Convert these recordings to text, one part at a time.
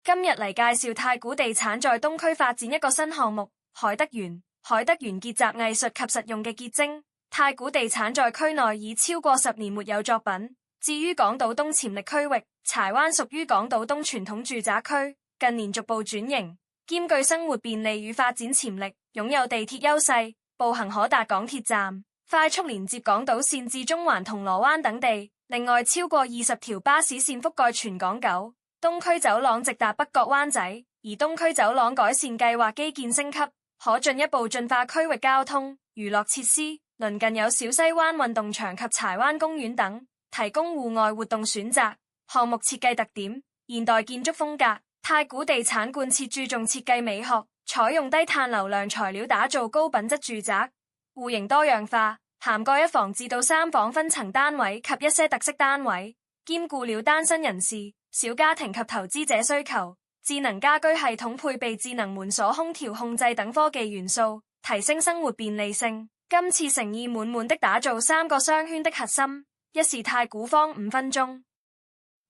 今日嚟介紹太古地產在東區發展一個新項目海德園。海德園結集藝術及實用嘅結晶。太古地產在區內已超過10年沒有作品。至於港島東潛力區域，柴灣屬於港島東傳統住宅區，近年逐步轉型，兼具生活便利與發展潛力，擁有地鐵優勢，步行可達港鐵站，快速連接港島線至中環、銅鑼灣等地。另外，超過20條巴士線覆蓋全港九。東區走廊直達北角灣仔，而東區走廊改善計劃基建升級，可進一步進化區域交通、娛樂設施。鄰近有小西灣運動場及柴灣公園等，提供戶外活動選擇。項目設計特點：現代建築風格。太古地產貫徹注重設計美學，採用低碳流量材料打造高品質住宅，戶型多樣化，涵蓋1房至到3房分層單位及一些特色單位，兼顧了單身人士、小家庭及投資者需求。智能家居系統配備智能門鎖、空調控制等科技元素，提升生活便利性。今次誠意滿滿的打造3個商圈的核心：一是太古坊5分鐘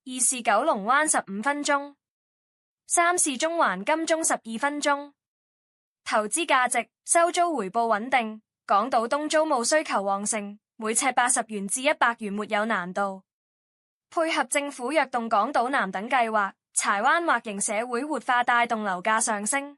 ，2是九龍灣15分鐘，3是中環金鐘12分鐘。投資價值：收租回報穩定，港島東租務需求旺盛，每尺80元至100元沒有難度。配合政府躍動港島南等計劃，柴灣或型社會活化帶動樓價上升。